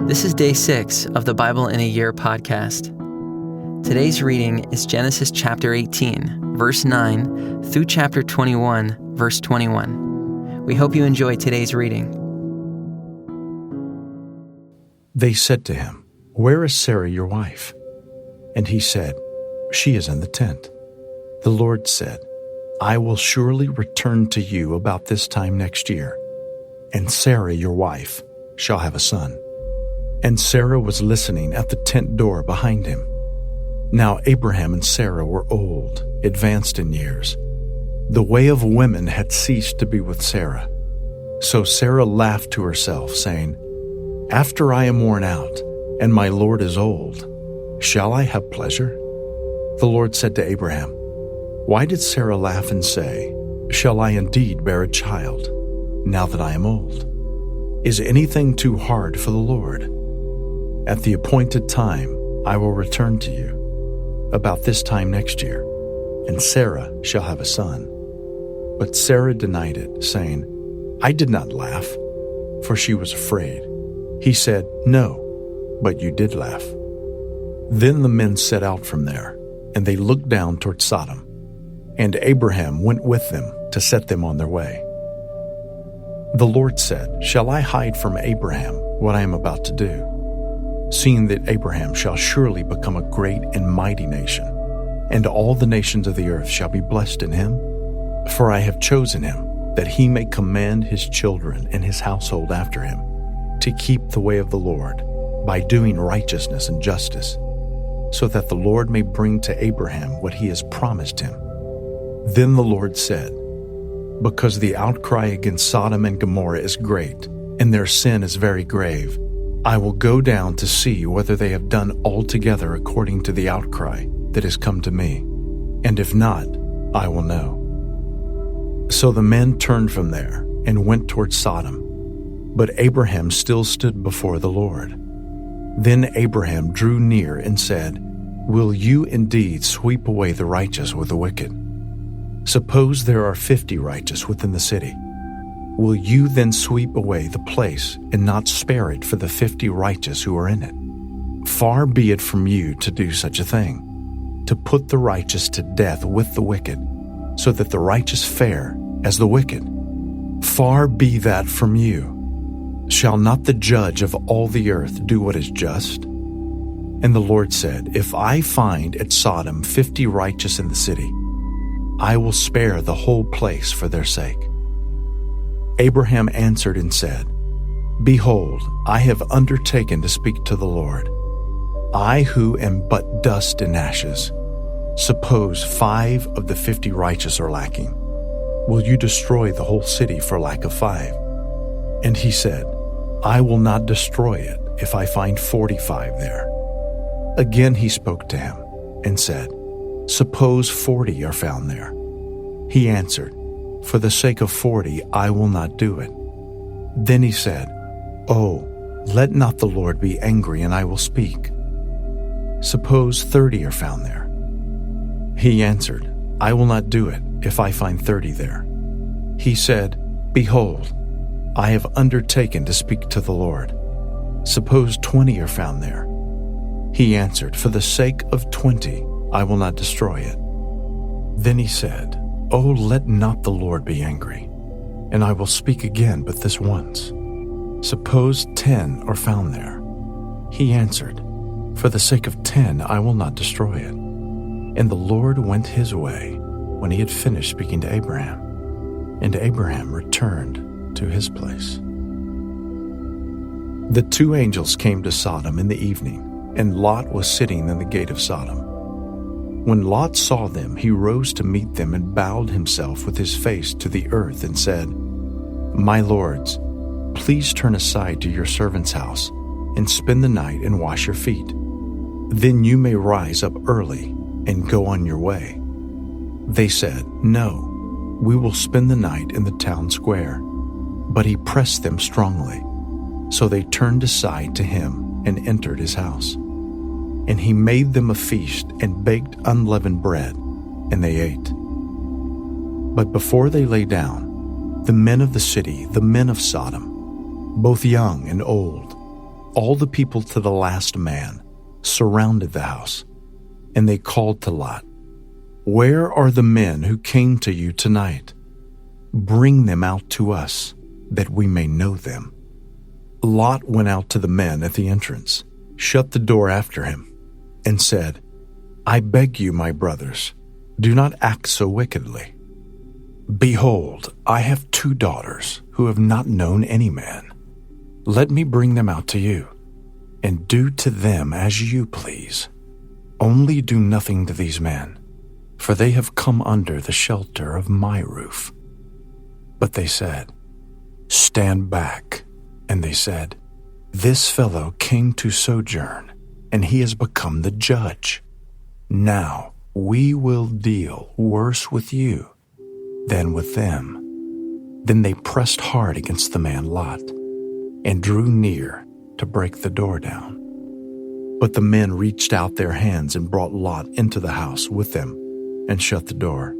This is day 6 of the Bible in a Year podcast. Today's reading is Genesis chapter 18, verse 9, through chapter 21, verse 21. We hope you enjoy today's reading. They said to him, "Where is Sarah your wife?" And he said, "She is in the tent." The Lord said, "I will surely return to you about this time next year, and Sarah your wife shall have a son." And Sarah was listening at the tent door behind him. Now Abraham and Sarah were old, advanced in years. The way of women had ceased to be with Sarah. So Sarah laughed to herself, saying, "After I am worn out, and my Lord is old, shall I have pleasure?" The Lord said to Abraham, "Why did Sarah laugh and say, 'Shall I indeed bear a child, now that I am old?' Is anything too hard for the Lord? At the appointed time, I will return to you, about this time next year, and Sarah shall have a son." But Sarah denied it, saying, "I did not laugh," for she was afraid. He said, "No, but you did laugh." Then the men set out from there, and they looked down toward Sodom, and Abraham went with them to set them on their way. The Lord said, "Shall I hide from Abraham what I am about to do? Seeing that Abraham shall surely become a great and mighty nation, and all the nations of the earth shall be blessed in him. For I have chosen him, that he may command his children and his household after him, to keep the way of the Lord, by doing righteousness and justice, so that the Lord may bring to Abraham what he has promised him." Then the Lord said, "Because the outcry against Sodom and Gomorrah is great, and their sin is very grave, I will go down to see whether they have done altogether according to the outcry that has come to me, and if not, I will know." So the men turned from there and went toward Sodom, but Abraham still stood before the Lord. Then Abraham drew near and said, "Will you indeed sweep away the righteous with the wicked? Suppose there are 50 righteous within the city. Will you then sweep away the place and not spare it for the 50 righteous who are in it? Far be it from you to do such a thing, to put the righteous to death with the wicked, so that the righteous fare as the wicked. Far be that from you. Shall not the judge of all the earth do what is just?" And the Lord said, "If I find at Sodom 50 righteous in the city, I will spare the whole place for their sake." Abraham answered and said, "Behold, I have undertaken to speak to the Lord. I who am but dust and ashes. Suppose 5 of the 50 righteous are lacking. Will you destroy the whole city for lack of 5? And he said, "I will not destroy it if I find 45 there." Again he spoke to him and said, "Suppose 40 are found there." He answered, "For the sake of 40, I will not do it." Then he said, "Oh, let not the Lord be angry, and I will speak. Suppose 30 are found there." He answered, "I will not do it if I find 30 there." He said, "Behold, I have undertaken to speak to the Lord. Suppose 20 are found there." He answered, "For the sake of 20, I will not destroy it." Then he said, "Oh, let not the Lord be angry, and I will speak again but this once. Suppose 10 are found there." He answered, "For the sake of 10, I will not destroy it." And the Lord went his way when he had finished speaking to Abraham, and Abraham returned to his place. The 2 angels came to Sodom in the evening, and Lot was sitting in the gate of Sodom. When Lot saw them, he rose to meet them and bowed himself with his face to the earth and said, "My lords, please turn aside to your servant's house and spend the night and wash your feet. Then you may rise up early and go on your way." They said, "No, we will spend the night in the town square." But he pressed them strongly. So they turned aside to him and entered his house. And he made them a feast and baked unleavened bread, and they ate. But before they lay down, the men of the city, the men of Sodom, both young and old, all the people to the last man surrounded the house, and they called to Lot, "Where are the men who came to you tonight? Bring them out to us, that we may know them." Lot went out to the men at the entrance, shut the door after him, and said, "I beg you, my brothers, do not act so wickedly. Behold, I have 2 daughters who have not known any man. Let me bring them out to you, and do to them as you please. Only do nothing to these men, for they have come under the shelter of my roof." But they said, "Stand back." And they said, "This fellow came to sojourn, and he has become the judge. Now we will deal worse with you than with them." Then they pressed hard against the man Lot, and drew near to break the door down. But the men reached out their hands and brought Lot into the house with them, and shut the door.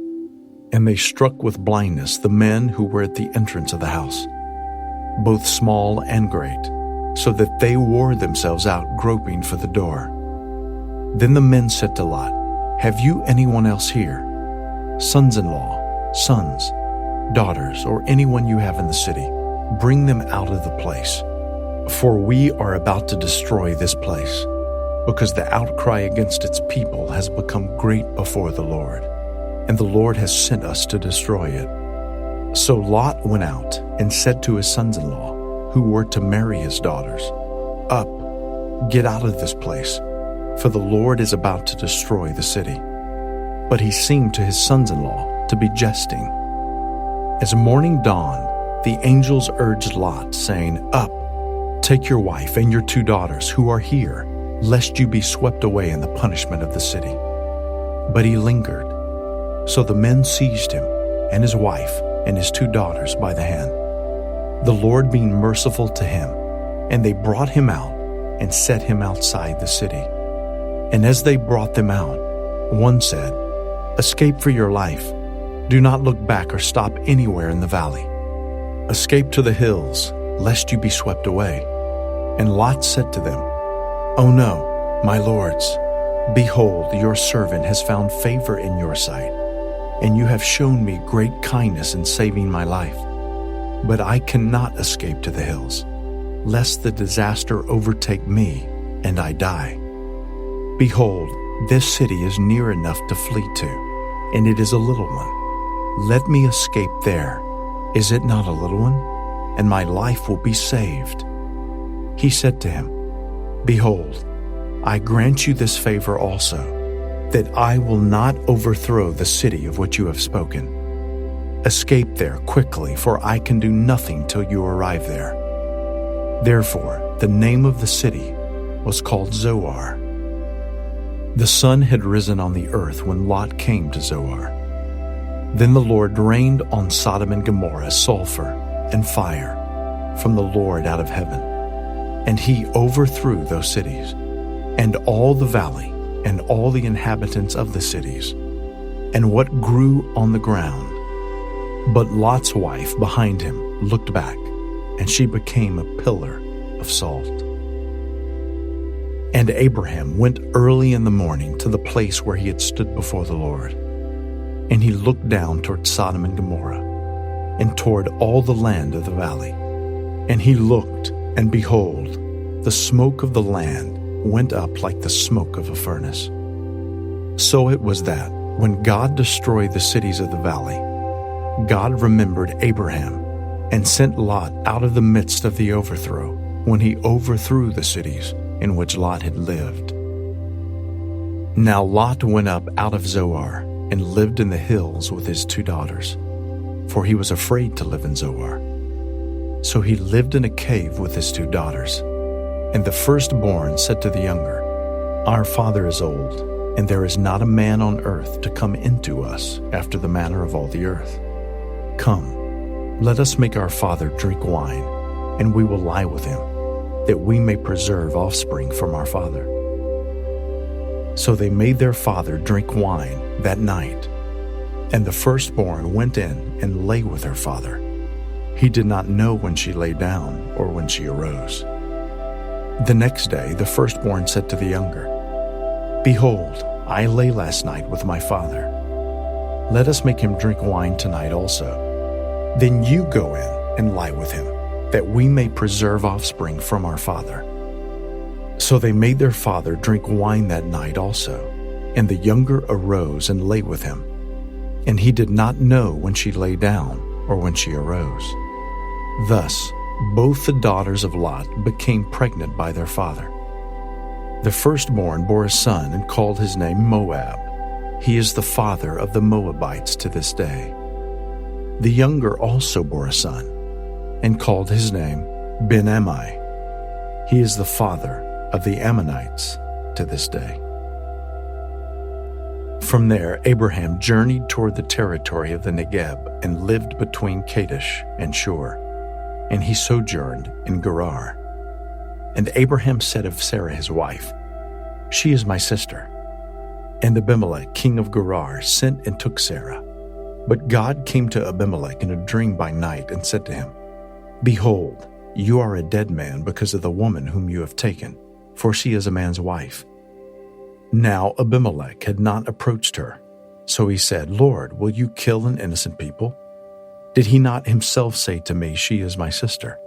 And they struck with blindness the men who were at the entrance of the house, both small and great, so that they wore themselves out groping for the door. Then the men said to Lot, "Have you anyone else here? Sons-in-law, sons, daughters, or anyone you have in the city? Bring them out of the place, for we are about to destroy this place, because the outcry against its people has become great before the Lord, and the Lord has sent us to destroy it." So Lot went out and said to his sons-in-law, who were to marry his daughters, "Up, get out of this place, for the Lord is about to destroy the city." But he seemed to his sons-in-law to be jesting. As morning dawned, the angels urged Lot, saying, "Up, take your wife and your 2 daughters who are here, lest you be swept away in the punishment of the city." But he lingered. So the men seized him and his wife and his 2 daughters by the hand, the Lord being merciful to him, and they brought him out and set him outside the city. And as they brought them out, one said, "Escape for your life. Do not look back or stop anywhere in the valley. Escape to the hills, lest you be swept away." And Lot said to them, "Oh no, my lords, behold, your servant has found favor in your sight, and you have shown me great kindness in saving my life. But I cannot escape to the hills, lest the disaster overtake me and I die. Behold, this city is near enough to flee to, and it is a little one. Let me escape there. Is it not a little one? And my life will be saved." He said to him, "Behold, I grant you this favor also, that I will not overthrow the city of which you have spoken. Escape there quickly, for I can do nothing till you arrive there." Therefore, the name of the city was called Zoar. The sun had risen on the earth when Lot came to Zoar. Then the Lord rained on Sodom and Gomorrah sulfur and fire from the Lord out of heaven, and he overthrew those cities, and all the valley, and all the inhabitants of the cities, and what grew on the ground. But Lot's wife behind him looked back, and she became a pillar of salt. And Abraham went early in the morning to the place where he had stood before the Lord. And he looked down toward Sodom and Gomorrah, and toward all the land of the valley. And he looked, and behold, the smoke of the land went up like the smoke of a furnace. So it was that, when God destroyed the cities of the valley, God remembered Abraham, and sent Lot out of the midst of the overthrow, when he overthrew the cities in which Lot had lived. Now Lot went up out of Zoar, and lived in the hills with his 2 daughters, for he was afraid to live in Zoar. So he lived in a cave with his 2 daughters. And the firstborn said to the younger, "Our father is old, and there is not a man on earth to come into us after the manner of all the earth. Come, let us make our father drink wine, and we will lie with him, that we may preserve offspring from our father." So they made their father drink wine that night, and the firstborn went in and lay with her father. He did not know when she lay down or when she arose. The next day the firstborn said to the younger, "Behold, I lay last night with my father. Let us make him drink wine tonight also. Then you go in and lie with him, that we may preserve offspring from our father." So they made their father drink wine that night also, and the younger arose and lay with him. And he did not know when she lay down or when she arose. Thus, both the daughters of Lot became pregnant by their father. The firstborn bore a son and called his name Moab. He is the father of the Moabites to this day. The younger also bore a son and called his name Ben-Ammi. He is the father of the Ammonites to this day. From there, Abraham journeyed toward the territory of the Negeb and lived between Kadesh and Shur, and he sojourned in Gerar. And Abraham said of Sarah his wife, "She is my sister." And Abimelech, king of Gerar, sent and took Sarah. But God came to Abimelech in a dream by night and said to him, "Behold, you are a dead man because of the woman whom you have taken, for she is a man's wife." Now Abimelech had not approached her. So he said, "Lord, will you kill an innocent people? Did he not himself say to me, 'She is my sister'?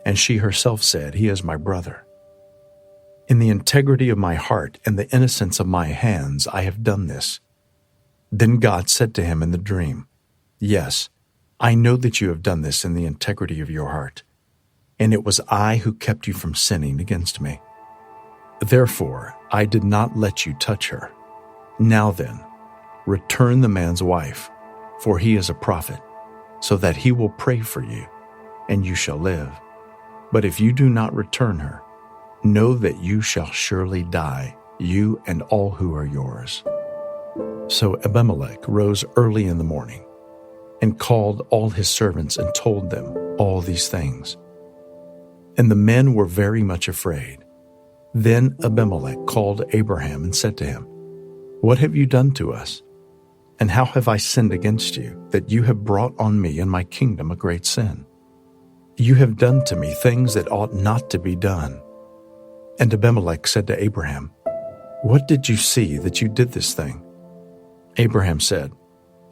And she herself said, 'He is my brother.' In the integrity of my heart and the innocence of my hands I have done this." Then God said to him in the dream, "Yes, I know that you have done this in the integrity of your heart, and it was I who kept you from sinning against me. Therefore, I did not let you touch her. Now then, return the man's wife, for he is a prophet, so that he will pray for you, and you shall live. But if you do not return her, know that you shall surely die, you and all who are yours." So Abimelech rose early in the morning and called all his servants and told them all these things. And the men were very much afraid. Then Abimelech called Abraham and said to him, "What have you done to us? And how have I sinned against you, that you have brought on me and my kingdom a great sin? You have done to me things that ought not to be done." And Abimelech said to Abraham, "What did you see that you did this thing?" Abraham said,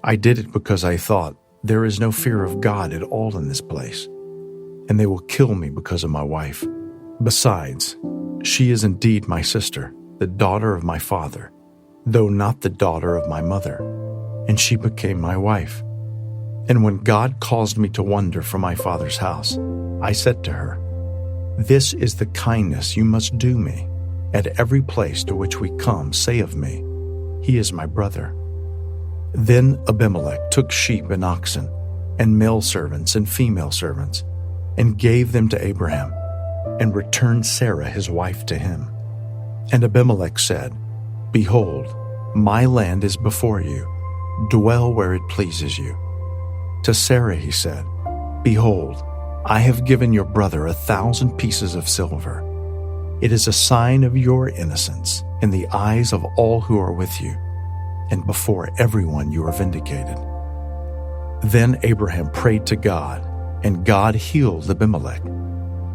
"I did it because I thought, there is no fear of God at all in this place, and they will kill me because of my wife. Besides, she is indeed my sister, the daughter of my father, though not the daughter of my mother, and she became my wife. And when God caused me to wander from my father's house, I said to her, 'This is the kindness you must do me. At every place to which we come, say of me, he is my brother.' Then Abimelech took sheep and oxen, and male servants and female servants, and gave them to Abraham, and returned Sarah his wife to him. And Abimelech said, 'Behold, my land is before you. Dwell where it pleases you.' To Sarah he said, 'Behold, I have given your brother 1,000 pieces of silver. It is a sign of your innocence in the eyes of all who are with you, and before everyone you are vindicated.' Then Abraham prayed to God, and God healed Abimelech,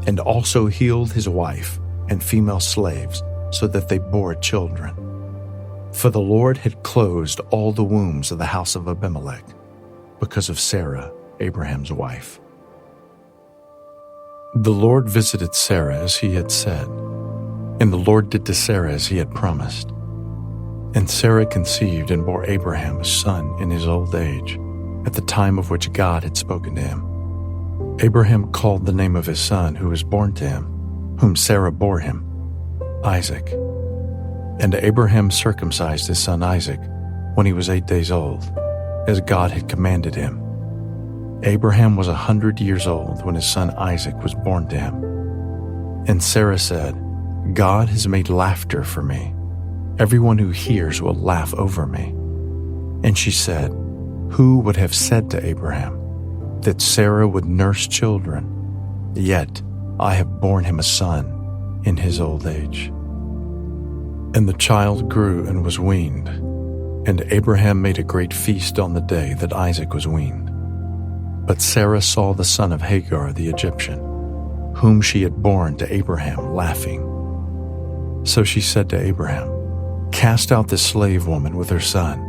and also healed his wife and female slaves, so that they bore children. For the Lord had closed all the wombs of the house of Abimelech, because of Sarah, Abraham's wife. The Lord visited Sarah as he had said, and the Lord did to Sarah as he had promised. And Sarah conceived and bore Abraham a son in his old age, at the time of which God had spoken to him. Abraham called the name of his son who was born to him, whom Sarah bore him, Isaac. And Abraham circumcised his son Isaac when he was 8 days old, as God had commanded him. Abraham was 100 years old when his son Isaac was born to him. And Sarah said, "God has made laughter for me. Everyone who hears will laugh over me." And she said, "Who would have said to Abraham that Sarah would nurse children? Yet I have borne him a son in his old age." And the child grew and was weaned, and Abraham made a great feast on the day that Isaac was weaned. But Sarah saw the son of Hagar the Egyptian, whom she had borne to Abraham, laughing. So she said to Abraham, "Cast out this slave woman with her son,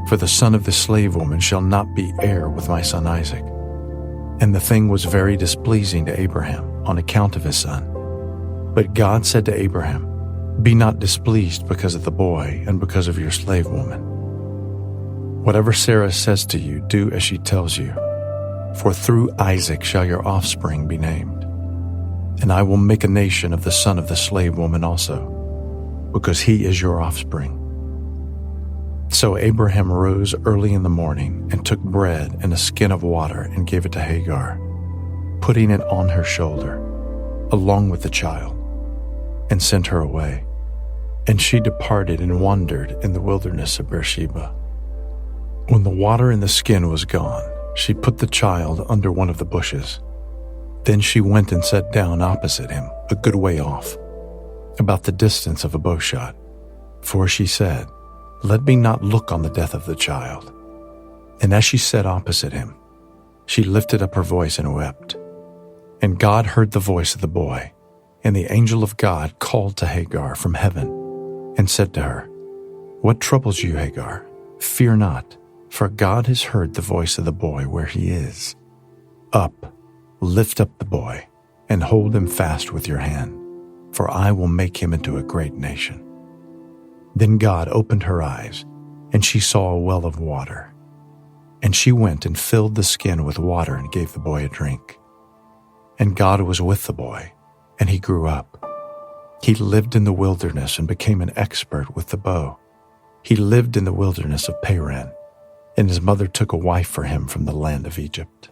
for the son of the slave woman shall not be heir with my son Isaac." And the thing was very displeasing to Abraham on account of his son. But God said to Abraham, "Be not displeased because of the boy and because of your slave woman. Whatever Sarah says to you, do as she tells you, for through Isaac shall your offspring be named. And I will make a nation of the son of the slave woman also, because he is your offspring." So Abraham rose early in the morning and took bread and a skin of water and gave it to Hagar, putting it on her shoulder, along with the child, and sent her away. And she departed and wandered in the wilderness of Beersheba. When the water in the skin was gone, she put the child under one of the bushes. Then she went and sat down opposite him, a good way off, about the distance of a bowshot. For she said, "Let me not look on the death of the child." And as she sat opposite him, she lifted up her voice and wept. And God heard the voice of the boy, and the angel of God called to Hagar from heaven and said to her, "What troubles you, Hagar? Fear not, for God has heard the voice of the boy where he is. Up, lift up the boy, and hold him fast with your hand, for I will make him into a great nation." Then God opened her eyes, and she saw a well of water. And she went and filled the skin with water and gave the boy a drink. And God was with the boy, and he grew up. He lived in the wilderness and became an expert with the bow. He lived in the wilderness of Paran, and his mother took a wife for him from the land of Egypt.